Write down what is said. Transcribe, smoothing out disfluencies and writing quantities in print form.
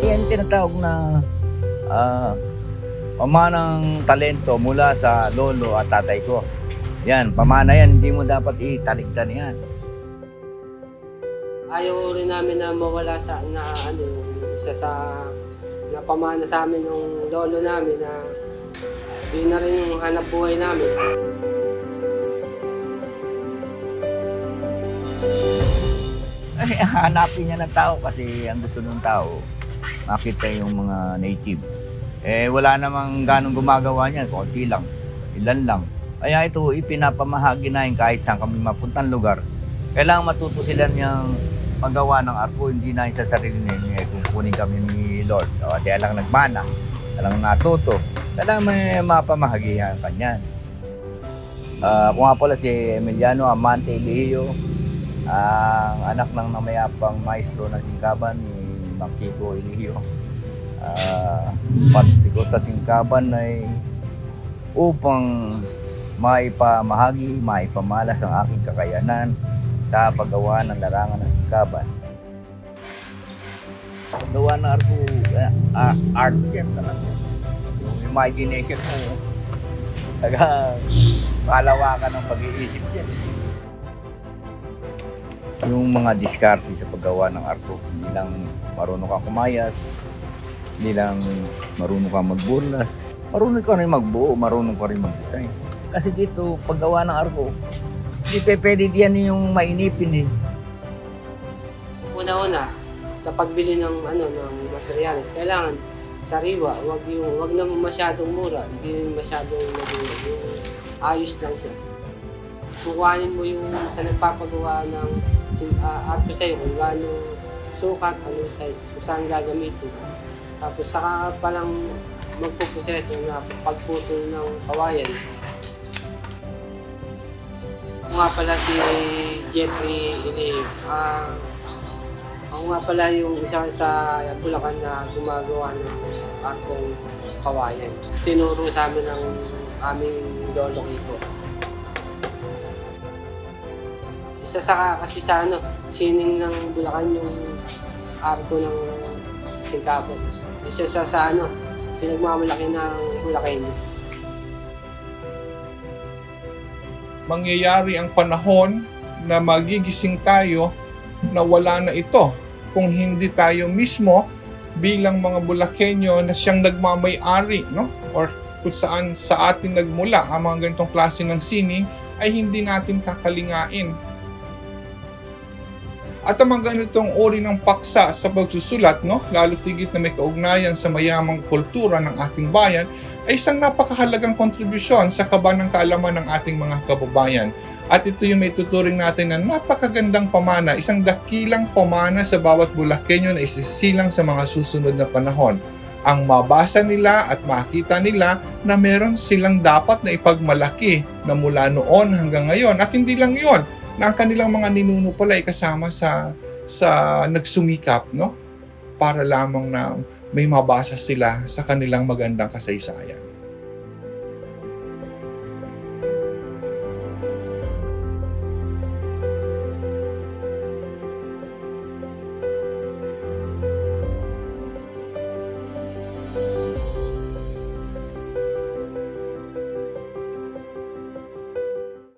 Yan tinatawag na pamanang talento mula sa lolo at tatay ko. Yan, pamana yan, hindi mo dapat italigtan yan. Ayaw rin namin na mawala sa isa sa napamana sa amin ng lolo namin na yun na rin yung hanap buhay namin. Ay, hanapin niya ng tao kasi ang gusto ng tao, makita yung mga native. Wala namang ganong gumagawa niyan, konti lang, ilan lang. Kaya ito, ipinapamahagi na yun kahit saan kami mapuntang lugar. Kailangan matuto sila niyang paggawa ng arko, hindi na yun sa sarili niya. Kukunin kami ni Lord. Kaya lang nagmana, kailangan natuto. Kailangan may mapamahagihan ka niyan. Ako nga pala si Emiliano Amante Elihio, ang anak ng namayapang maestro ng singkaban ni Mang Kiko Elihio. Pati ko sa singkaban ay upang maipamahagi, maipamalas ang aking kakayanan sa paggawa ng larangan ng singkaban. Paggawa ng arko, art yan talaga. Yung imagination mo, palawakan ng pag-iisip yan. Yung mga diskarte sa paggawa ng arko, hindi lang marunong kang kumayas, hindi lang marunong kang magburlas, marunong ka rin magbuo, marunong ka rin mag-design. Kasi dito, paggawa ng arko, hindi pwede diyan yung mainipin eh. Una-una, sa pagbili ng materials, kailangan sariwa, wag na masyadong mura, hindi masyadong ayos lang siya. Kukuhanin mo yung sa nagpapagawa ng arko sa'yo, kung gaano sukat, anong size, kung saan gagamitin. Tapos saka palang magpuproseso na pagputol ng kawayan. Ako nga pala si Jeffrey Elihio. Ako nga pala yung isa sa Bulacan na gumagawa ng arkong kawayan. Tinuro sa amin ng aming lolo Kiko. Isa sa kasi sa sining ng Bulacan yung arko ng singkaban. Isa sa pinagmamalaki ng Bulacan. Mangyayari ang panahon na magigising tayo na wala na ito kung hindi tayo mismo bilang mga Bulakenyo na siyang nagmamay-ari, no? Or kung saan sa atin nagmula ang mga ganitong klase ng sining ay hindi natin kakalingain. At ang mga ganitong uri ng paksa sa pagsusulat, no, lalo tigit na may kaugnayan sa mayamang kultura ng ating bayan, ay isang napakahalagang kontribusyon sa kaba ng kaalaman ng ating mga kababayan. At ito yung may tuturing natin na napakagandang pamana, isang dakilang pamana sa bawat Bulakenyo na isisilang sa mga susunod na panahon. Ang mabasa nila at makita nila na meron silang dapat na ipagmalaki na mula noon hanggang ngayon. At hindi lang yon, na ang kanilang mga ninuno pala ay kasama sa nagsumikap, no? Para lamang na may mabasa sila sa kanilang magandang kasaysayan.